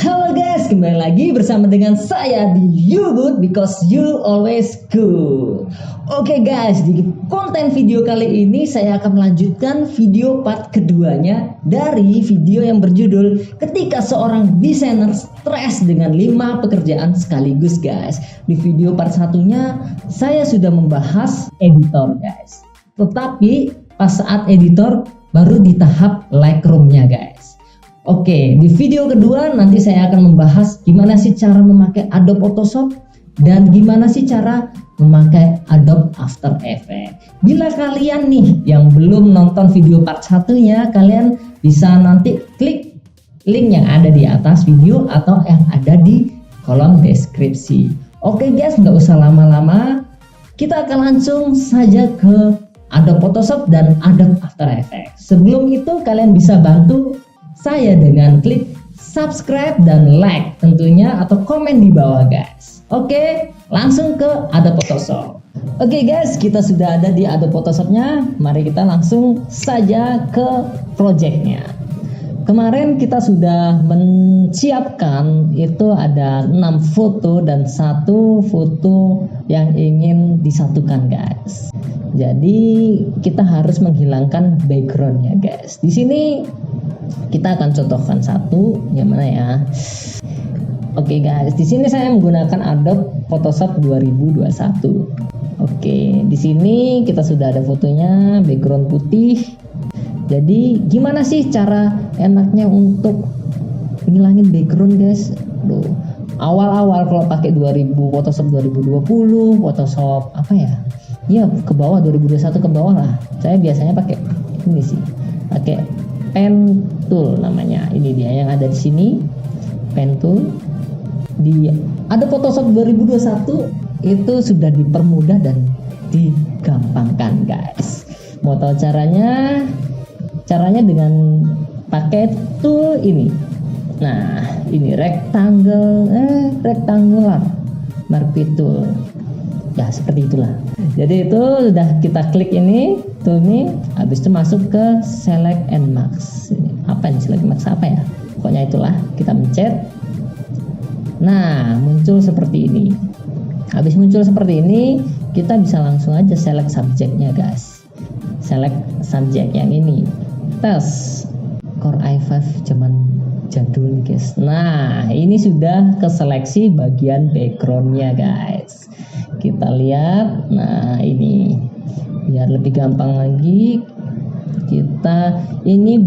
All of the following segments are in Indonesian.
Halo guys, kembali lagi bersama dengan saya di You Good Because You Always Good. Oke guys, di konten video kali ini saya akan melanjutkan video part keduanya dari video yang berjudul Ketika Seorang Desainer Stres dengan 5 Pekerjaan Sekaligus guys. Di video part satunya saya sudah membahas editor guys. Tetapi pas saat editor baru di tahap Lightroom-nya guys. Oke, di video kedua nanti saya akan membahas gimana sih cara memakai Adobe Photoshop dan gimana sih cara memakai Adobe After Effects. Bila kalian nih yang belum nonton video part satunya, kalian bisa nanti klik link yang ada di atas video atau yang ada di kolom deskripsi. Oke guys, nggak usah lama-lama, kita akan langsung saja ke Adobe Photoshop dan Adobe After Effects. Sebelum itu kalian bisa bantu saya dengan klik subscribe dan like tentunya atau komen di bawah guys. Oke, langsung ke Adobe Photoshop. Oke guys, kita sudah ada di Adobe Photoshopnya. Mari kita langsung saja ke projectnya. Kemarin kita sudah menyiapkan itu ada 6 foto dan 1 foto yang ingin disatukan guys. Jadi kita harus menghilangkan backgroundnya guys. Di sini kita akan contohkan satu, yang mana ya? Oke guys, di sini saya menggunakan Adobe Photoshop 2021. Oke, di sini kita sudah ada fotonya, background putih. Jadi gimana sih cara enaknya untuk ngilangin background guys? Duh, awal-awal kalau pakai Photoshop 2020, Photoshop apa ya? Ya ke bawah 2021 ke bawah lah. Saya biasanya pakai ini sih, pakai pen tool namanya. Ini dia yang ada di sini, pen tool. Di ada Photoshop 2021 itu sudah dipermudah dan digampangkan guys. Mau tahu caranya? Caranya dengan pakai tool ini. Nah, ini rectangular marquee tool. Ya, seperti itulah. Jadi itu sudah kita klik ini, tool ini, habis itu masuk ke select and mask. Apa ini select mask apa ya? Pokoknya itulah, kita mencet. Nah, muncul seperti ini. Habis muncul seperti ini, kita bisa langsung aja select subjeknya guys. Select subjek yang ini. Tes Core i5 zaman jadul nih guys. Nah, ini sudah keseleksi bagian backgroundnya guys. Kita lihat. Nah, ini biar lebih gampang lagi, kita ini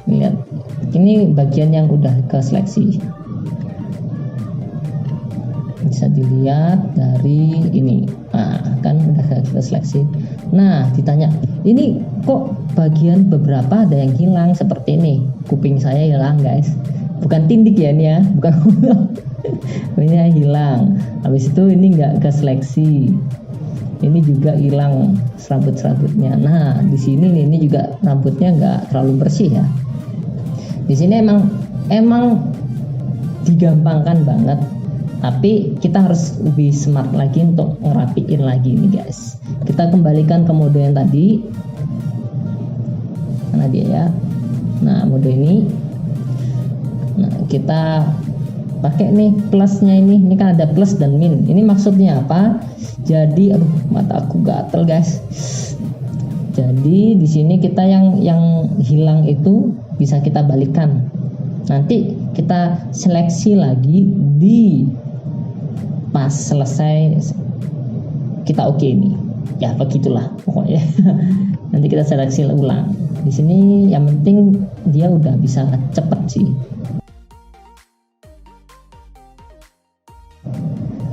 lihat ini bagian yang udah keseleksi. Bisa dilihat dari ini. Nah, kan udah keseleksi. Nah, ditanya, ini kok bagian beberapa ada yang hilang seperti ini. Kuping saya hilang guys. Bukan tindik ya ini ya, bukan ini hilang. Habis itu ini nggak keseleksi. Ini juga hilang rambut-rambutnya. Nah, di sini nih, ini juga rambutnya nggak terlalu bersih ya. Di sini emang digampangkan banget. Tapi kita harus lebih smart lagi untuk ngerapiin lagi nih guys. Kita kembalikan ke mode yang tadi. Mana dia ya? Nah, mode ini. Nah, kita pakai nih plusnya ini. Ini kan ada plus dan min. Ini maksudnya apa? Jadi, aduh, mata aku gatel guys. Jadi di sini kita yang hilang itu bisa kita balikan. Nanti kita seleksi lagi di pas selesai kita oke nih. Ya begitulah pokoknya. Nanti kita seleksi ulang. Di sini yang penting dia udah bisa cepet sih.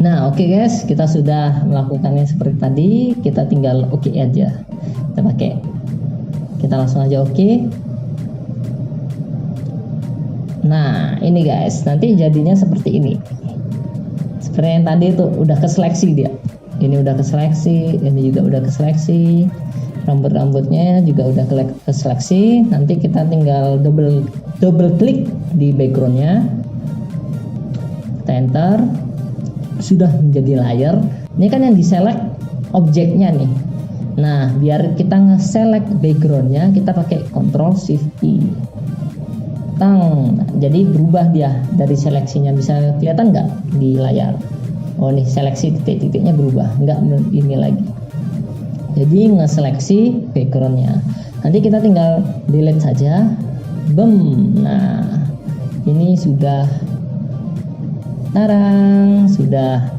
Nah, oke guys, kita sudah melakukannya seperti tadi. Kita tinggal oke aja. Kita pakai. Kita langsung aja oke. Nah, ini guys, nanti jadinya seperti ini. Seperti yang tadi itu udah keseleksi dia. Ini udah keseleksi, ini juga udah keseleksi. Rambut-rambutnya juga udah keseleksi. Nanti kita tinggal double klik di backgroundnya. Kita enter. Sudah menjadi layer. Ini kan yang diselect objeknya nih. Nah, biar kita nge-select backgroundnya, kita pakai Ctrl Shift I. tang. Nah, jadi berubah dia dari seleksinya, bisa kelihatan nggak di layar? Oh nih, seleksi titik-titiknya berubah, nggak ini lagi. Jadi ngeseleksi backgroundnya. Nanti kita tinggal delete saja. Boom. Nah ini sudah tarang, sudah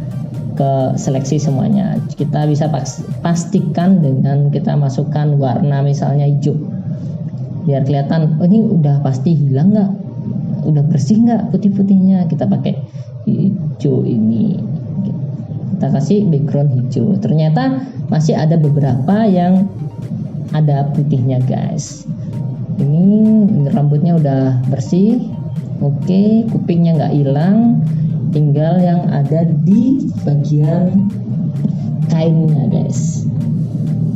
ke seleksi semuanya. Kita bisa pastikan dengan kita masukkan warna misalnya hijau, biar kelihatan oh ini udah pasti hilang nggak, udah bersih nggak putih-putihnya. Kita pakai hijau ini, kita kasih background hijau. Ternyata masih ada beberapa yang ada putihnya guys. Ini rambutnya udah bersih, oke, kupingnya nggak hilang, tinggal yang ada di bagian kainnya guys.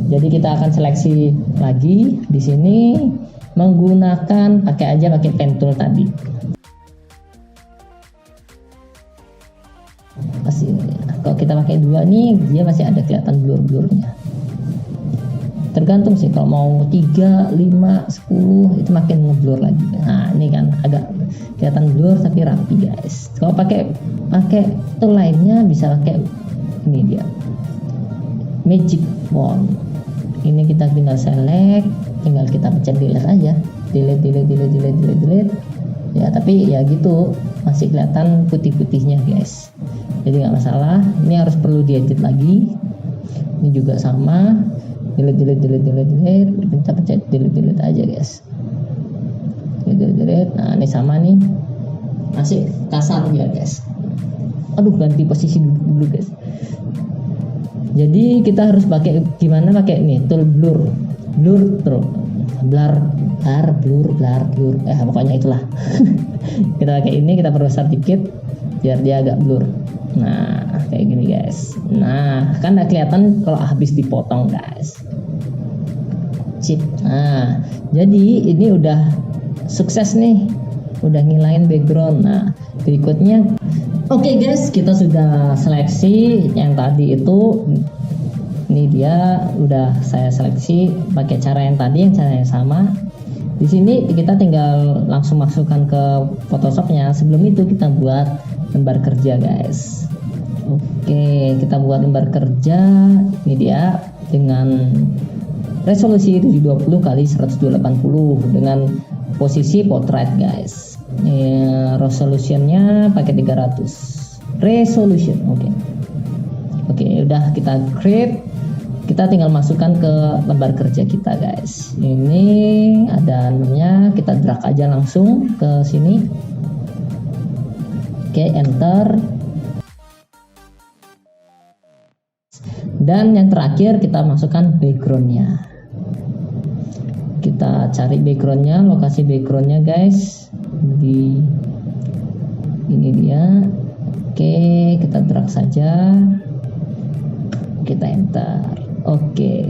Jadi kita akan seleksi lagi di sini menggunakan pakai pen tool tadi. Masih, kalau kita pakai 2 nih dia masih ada kelihatan blur-blurnya. Tergantung sih, kalau mau 3, 5, 10 itu makin ngeblur lagi. Nah ini kan agak kelihatan blur tapi rapi guys. Kalau pakai tool lainnya bisa pakai ini dia, magic wand. Ini kita tinggal select, tinggal kita pencet delete aja, delete. Ya tapi ya gitu, masih kelihatan putih-putihnya guys. Jadi nggak masalah. Ini harus perlu diedit lagi. Ini juga sama, delete. Kita pencet delete aja guys. Delete. Nah ini sama nih, masih kasar ya guys. Aduh, ganti posisi dulu guys. Jadi kita harus pakai gimana, pakai ini tool blur pokoknya itulah. Kita pakai ini, kita perbesar dikit biar dia agak blur. Nah kayak gini guys. Nah kan udah kelihatan kalau habis dipotong guys. Chip. Nah jadi ini udah sukses nih, udah ngilangin background. Nah berikutnya, oke guys, kita sudah seleksi yang tadi itu. Ini dia udah saya seleksi pakai cara yang tadi, cara yang sama. Di sini kita tinggal langsung masukkan ke Photoshopnya. Sebelum itu kita buat lembar kerja guys. Oke, kita buat lembar kerja. Ini dia dengan resolusi 720 x 180 dengan posisi portrait guys. Resolutionnya pakai 300 resolution. Oke, udah kita create. Kita tinggal masukkan ke lembar kerja kita guys. Ini ada namanya, kita drag aja langsung ke sini. Oke, enter. Dan yang terakhir kita masukkan backgroundnya. Kita cari backgroundnya, lokasi backgroundnya guys. Ini dia. Oke, kita drag saja. Kita enter. Oke,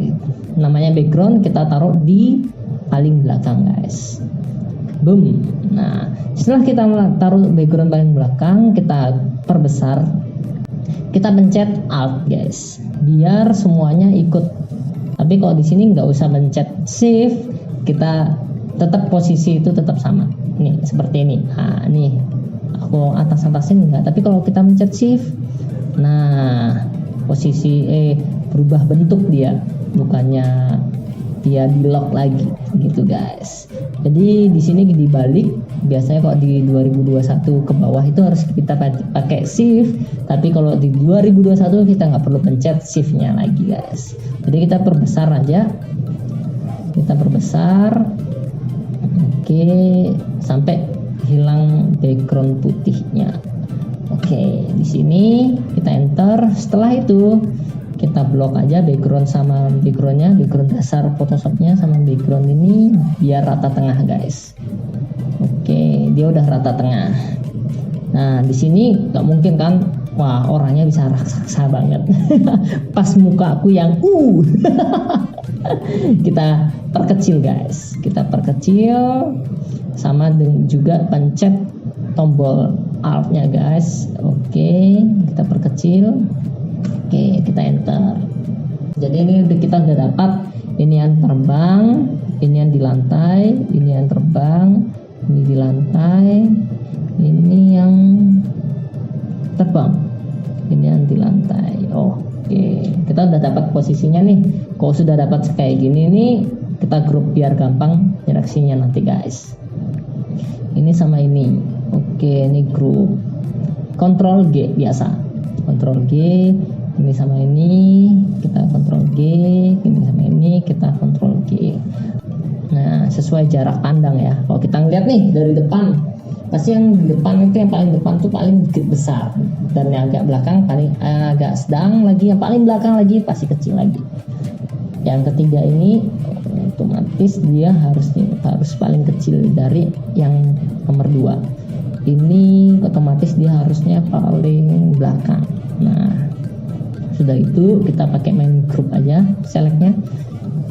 namanya background kita taruh di paling belakang guys. Boom. Nah setelah kita taruh background paling belakang, kita perbesar, kita pencet Alt guys biar semuanya ikut. Tapi kalau di sini nggak usah pencet Shift, kita tetap posisi itu tetap sama nih seperti ini. Nah nih aku atas-atasin enggak, tapi kalau kita pencet Shift, nah posisi berubah bentuk dia, bukannya dia di lock lagi gitu guys. Jadi di sini dibalik, biasanya kalau di 2021 ke bawah itu harus kita pakai shift, tapi kalau di 2021 kita nggak perlu pencet shiftnya lagi guys. Jadi kita perbesar aja, kita perbesar, oke, sampai hilang background putihnya. Oke, di sini kita enter. Setelah itu kita blok aja background sama backgroundnya, background dasar Photoshopnya sama background ini biar rata tengah guys. Oke, dia udah rata tengah. Nah di sini nggak mungkin kan, wah orangnya bisa raksasa banget. Pas muka aku yang kita perkecil guys, kita perkecil sama juga pencet tombol Alt-nya guys. Oke, kita perkecil. Oke, kita enter. Jadi ini kita udah dapat ini yang terbang, ini yang di lantai, ini yang terbang, Ini di lantai, ini yang terbang, ini yang di lantai. Oke, kita udah dapat posisinya nih. Kalau sudah dapat kayak gini nih, kita grup biar gampang interaksinya nanti guys. Ini sama ini. Oke, ini grup. Ctrl G biasa. Ctrl G, ini sama ini, kita Ctrl G, ini sama ini, kita Ctrl G. Nah, sesuai jarak pandang ya. Kalau kita ngeliat nih dari depan, pasti yang di depan itu, yang paling depan tuh paling besar, dan yang agak belakang paling agak sedang lagi, yang paling belakang lagi pasti kecil lagi. Yang ketiga ini otomatis dia harus paling kecil dari yang nomor 2. Ini otomatis dia harusnya paling belakang. Nah, sudah itu kita pakai main group aja, selectnya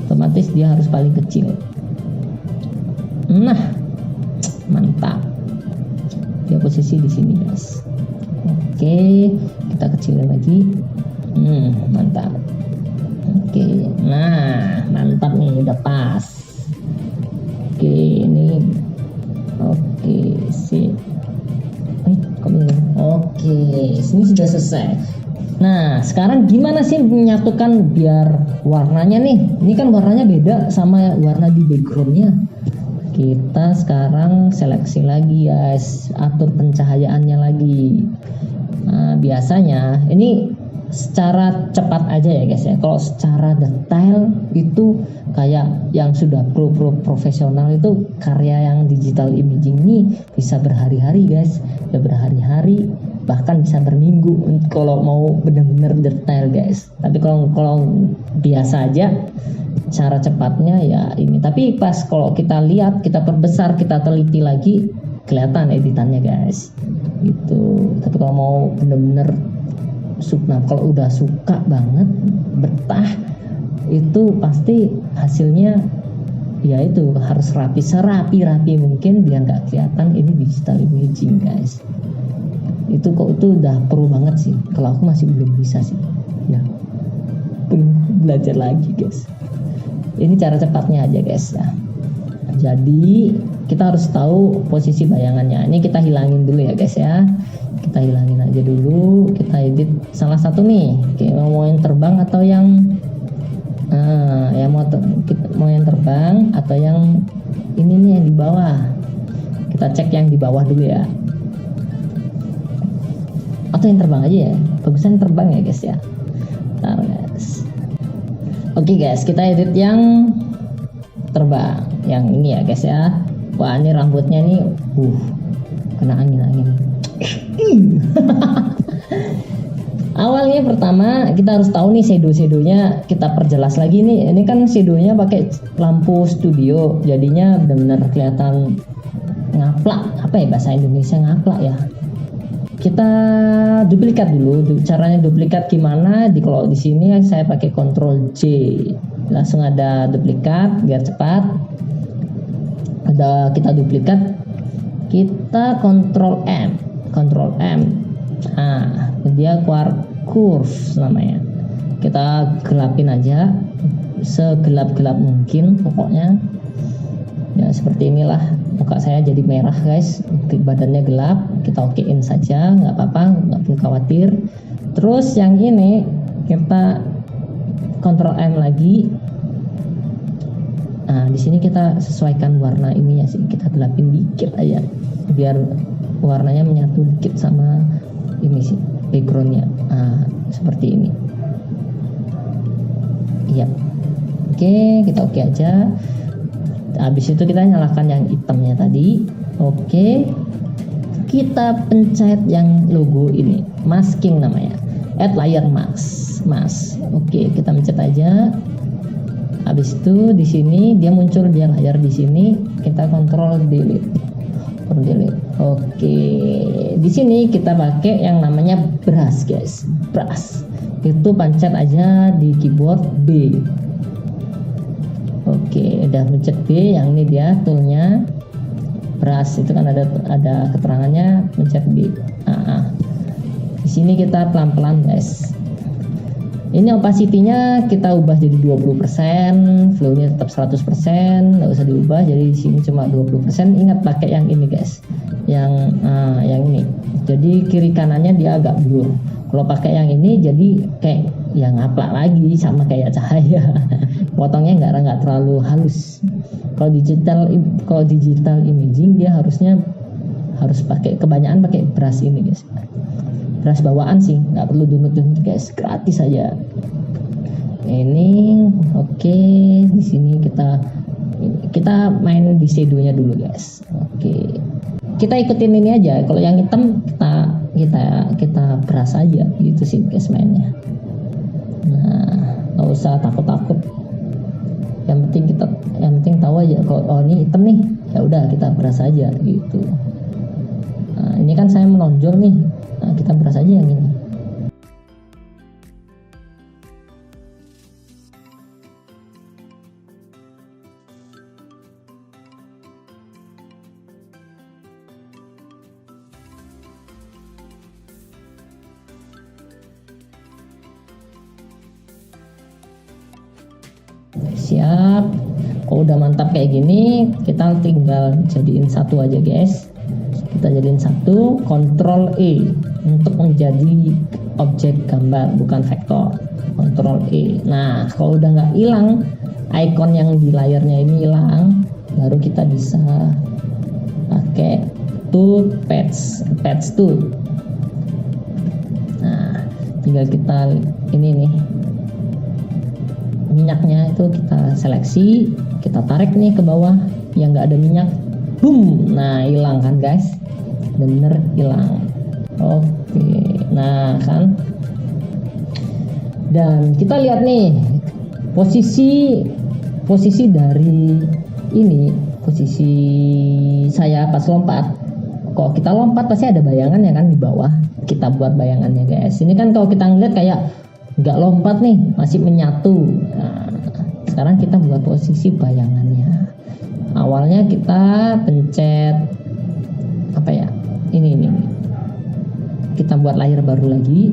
otomatis dia harus paling kecil. Nah, mantap. Dia posisi di sini guys. Oke, kita kecilin lagi. Mantap. Oke, nah mantap nih, udah pas. Oke, ini oke sip. Oke, sini sudah selesai. Nah, sekarang gimana sih menyatukan biar warnanya nih? Ini kan warnanya beda sama warna di backgroundnya. Kita sekarang seleksi lagi guys, atur pencahayaannya lagi. Nah, biasanya ini secara cepat aja ya guys ya. Kalau secara detail itu kayak yang sudah pro profesional itu, karya yang digital imaging ini bisa berhari-hari guys, ya berhari-hari, bahkan bisa berminggu kalau mau benar-benar detail guys. Tapi kalau biasa aja cara cepatnya ya ini. Tapi pas kalau kita lihat, kita perbesar, kita teliti lagi, kelihatan editannya guys gitu. Tapi kalau mau bener-bener kalau udah suka banget, betah, itu pasti hasilnya ya itu harus rapi, serapi mungkin biar nggak kelihatan ini digital imaging guys. Itu udah perlu banget sih. Kalau aku masih belum bisa sih ya, pun belajar lagi guys. Ini cara cepatnya aja guys ya. Jadi kita harus tahu posisi bayangannya. Ini kita hilangin dulu ya guys ya. Kita hilangin aja dulu. Kita edit salah satu nih. Kayak mau yang terbang atau yang mau yang terbang atau yang ini nih yang di bawah. Kita cek yang di bawah dulu ya. Atau yang terbang aja ya. Bagusan terbang ya guys ya. Bentar guys. Oke guys, kita edit yang terbang, yang ini ya guys ya. Wah, ini rambutnya nih kena angin. Awalnya pertama kita harus tahu nih shadow-nya, kita perjelas lagi nih. Ini kan shadow-nya pakai lampu studio, jadinya benar-benar kelihatan ngaplak. Apa ya bahasa Indonesia ngaplak ya? Kita duplikat dulu. Caranya duplikat gimana? Kalau di sini saya pakai Ctrl J, langsung ada duplikat biar cepat. Kita duplikat, kita Ctrl M. Nah, dia curve namanya. Kita gelapin aja segelap-gelap mungkin pokoknya. Ya seperti inilah, muka saya jadi merah guys, badannya gelap, kita okein saja, nggak apa-apa, nggak perlu khawatir. Terus yang ini kita Ctrl M lagi. Nah di sini kita sesuaikan warna ininya sih, kita gelapin dikit aja biar warnanya menyatu dikit sama ini sih backgroundnya. Nah seperti ini. Iya. Oke, kita oke aja. Habis itu kita nyalakan yang hitamnya tadi. Oke, kita pencet yang logo ini, masking namanya, add layer mask. Oke, kita pencet aja. Habis itu di sini dia muncul dia layar di sini, kita kontrol delete. Oke, di sini kita pakai yang namanya brush guys. Brush itu pencet aja di keyboard B. Oke, udah pencet B, yang ini dia toolnya brush, itu kan ada keterangannya, pencet B. Di sini kita pelan-pelan guys. Ini opacity-nya kita ubah jadi 20%, flow-nya tetap 100%, nggak usah diubah. Jadi di sini cuma 20%. Ingat pakai yang ini guys, yang ini. Jadi kiri kanannya dia agak blur. Kalau pakai yang ini jadi kayak yang ngaplak lagi, sama kayak cahaya. Potongnya nggak terlalu halus. Kalau digital imaging dia harus pakai, kebanyakan pakai brush ini guys. Brush bawaan sih, nggak perlu dunut-dunut guys, gratis aja. Ini oke. Di sini kita main di shadownya dulu guys. Oke, kita ikutin ini aja. Kalau yang hitam kita brush aja gitu sih guys mainnya. Nah, nggak usah takut-takut. Yang penting tahu aja kalau ini hitam nih, ya udah kita brush aja gitu. Nah, ini kan saya menonjol nih. Nah, kita brush aja yang ini. Siap. Kalau udah mantap kayak gini, kita tinggal jadiin satu aja guys. Kita jadiin satu, Ctrl E untuk menjadi objek gambar, bukan vektor. Ctrl E. Nah, kalau udah nggak hilang, icon yang di layarnya ini hilang, baru kita bisa pakai tool patch tool. Nah, tinggal kita ini nih, minyaknya itu kita seleksi, kita tarik nih ke bawah yang nggak ada minyak, boom. Nah, hilang kan guys, bener hilang. Oke, nah kan, dan kita lihat nih posisi dari ini, posisi saya pas lompat. Kalau kita lompat pasti ada bayangan ya kan di bawah, kita buat bayangannya guys. Ini kan kalau kita ngeliat kayak nggak lompat nih, masih menyatu. Nah, sekarang kita buat posisi bayangannya. Awalnya kita pencet apa ya, ini kita buat layer baru lagi,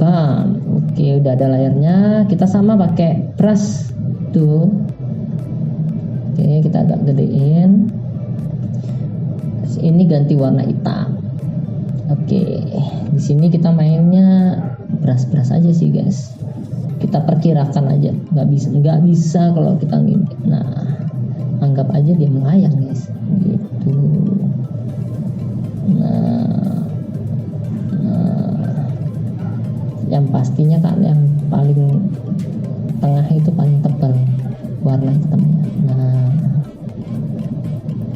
bam. Oke, udah ada layarnya. Kita sama pakai brush tuh. Oke, kita agak gedein. Ini ganti warna hitam. Oke, di sini kita mainnya brush aja sih guys. Kita perkirakan aja, nggak bisa kalau kita gini. Nah, anggap aja dia melayang guys, gitu. Nah, yang pastinya kan yang paling tengah itu paling tebal warna hitamnya.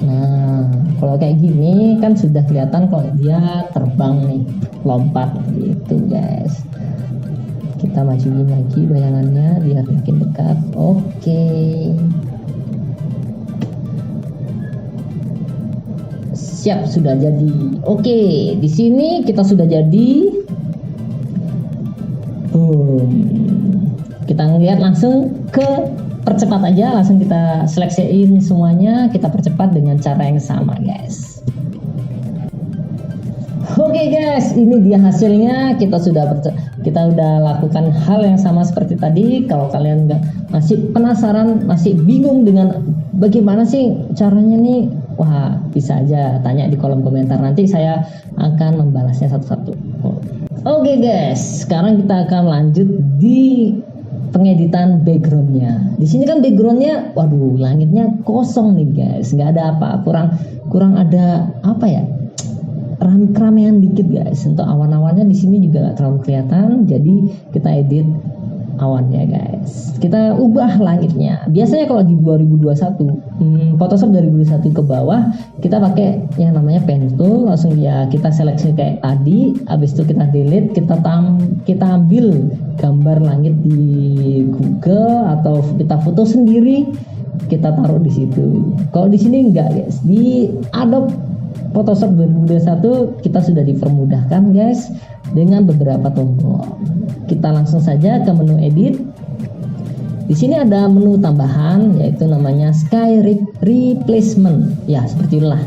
Nah, kalau kayak gini kan sudah kelihatan kalau dia terbang nih, lompat gitu guys. Kita majuin lagi bayangannya biar makin dekat. Oke. Siap, sudah jadi. Oke, di sini kita sudah jadi. Kita ngeliat langsung ke percepat aja, langsung kita seleksiin semuanya, kita percepat dengan cara yang sama guys. Oke guys, ini dia hasilnya. Kita udah lakukan hal yang sama seperti tadi. Kalau kalian masih penasaran, masih bingung dengan bagaimana sih caranya nih, wah bisa aja tanya di kolom komentar, nanti saya akan membalasnya satu-satu. Oke guys, sekarang kita akan lanjut di pengeditan backgroundnya. Di sini kan backgroundnya, waduh, langitnya kosong nih guys, nggak ada apa, kurang ada apa ya, keramaian dikit guys. Untuk awan-awannya di sini juga nggak terlalu kelihatan, jadi kita edit awannya guys. Kita ubah langitnya. Biasanya kalau di 2021, Photoshop 2021 ke bawah, kita pakai yang namanya pen tool, langsung ya kita seleksi kayak tadi. Habis itu kita delete, kita ambil gambar langit di Google atau kita foto sendiri, kita taruh di situ. Kalau di sini enggak guys, di Adobe Photoshop 2021 kita sudah dipermudahkan guys dengan beberapa tombol. Kita langsung saja ke menu edit. Di sini ada menu tambahan yaitu namanya Sky Replacement. Ya, seperti itulah.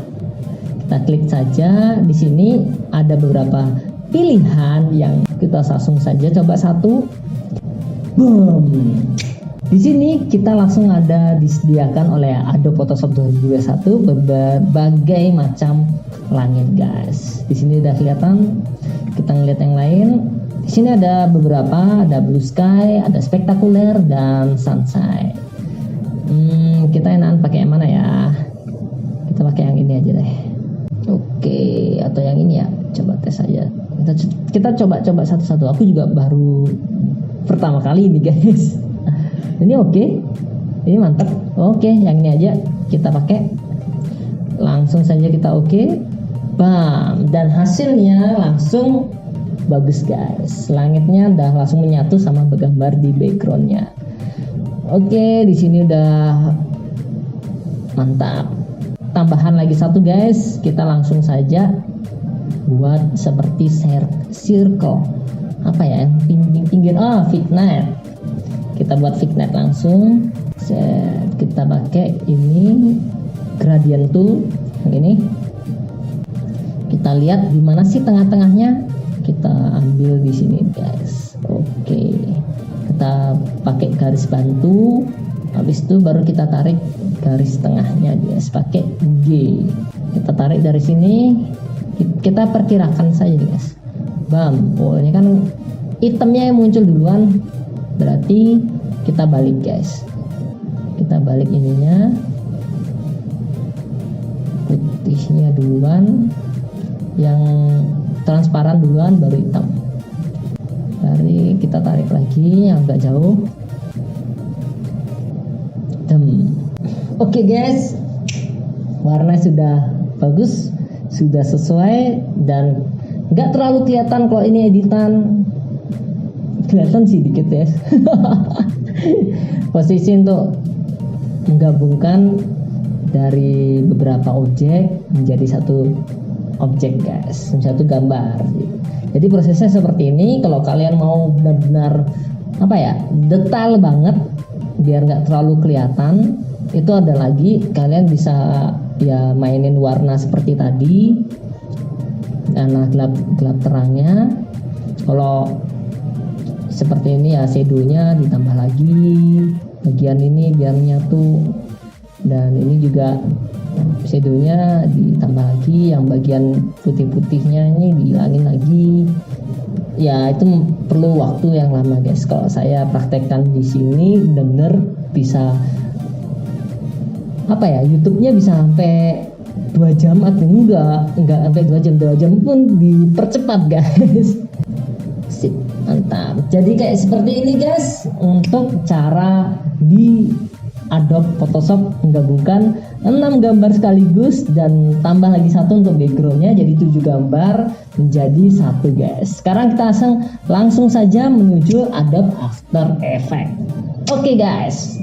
Kita klik saja. Di sini ada beberapa pilihan yang kita langsung saja coba satu. Boom. Di sini kita langsung ada disediakan oleh Adobe Photoshop 2021 berbagai macam langit guys. Di sini udah kelihatan. Kita ngeliat yang lain. Di sini ada beberapa, ada blue sky, ada spektakuler dan sunshine. Kita enakan pakai yang mana ya? Kita pakai yang ini aja deh. Oke, atau yang ini ya. Coba tes aja. Kita coba satu-satu. Aku juga baru pertama kali ini guys. Ini oke. Ini mantap. Oke, yang ini aja kita pakai. Langsung saja kita oke. Bam, dan hasilnya langsung bagus guys. Langitnya udah langsung menyatu sama gambar di backgroundnya. Oke, di sini udah mantap. Tambahan lagi satu guys. Kita langsung saja buat seperti circle. Apa ya? Pinggir. Vignette. Kita buat vignette langsung. Kita pakai ini gradient tool yang ini. Kita lihat di mana sih tengah-tengahnya. Kita ambil di sini guys. Oke. Kita pakai garis bantu. Habis itu baru kita tarik garis tengahnya guys. Pakai G. Kita tarik dari sini. Kita perkirakan saja guys. Bam. Oh, ini kan itemnya yang muncul duluan. Berarti kita balik guys. Kita balik ininya. Putihnya duluan. Yang transparan duluan baru hitam. Mari kita tarik lagi yang agak jauh. Oke guys. Warna sudah bagus, sudah sesuai dan nggak terlalu kelihatan kalau ini editan. Kelihatan sih dikit ya. Posisi untuk menggabungkan dari beberapa objek menjadi satu objek guys, satu gambar. Jadi prosesnya seperti ini. Kalau kalian mau benar-benar detail banget biar nggak terlalu kelihatan, itu ada lagi kalian bisa ya mainin warna seperti tadi, karena gelap terangnya. Kalau seperti ini ya shadownya ditambah lagi, bagian ini biar nyatu, dan ini juga shadownya ditambah lagi, yang bagian putih-putihnya ini dihilangin lagi. Ya itu perlu waktu yang lama guys. Kalau saya praktekkan di sini bener-bener bisa YouTube-nya bisa sampai 2 jam atau enggak sampai 2 jam pun dipercepat guys. Sip, mantap. Jadi kayak seperti ini guys untuk cara di Adobe Photoshop menggabungkan 6 gambar sekaligus dan tambah lagi satu untuk backgroundnya, jadi 7 gambar menjadi satu guys. Sekarang kita langsung saja menuju Adobe After Effects. Oke guys.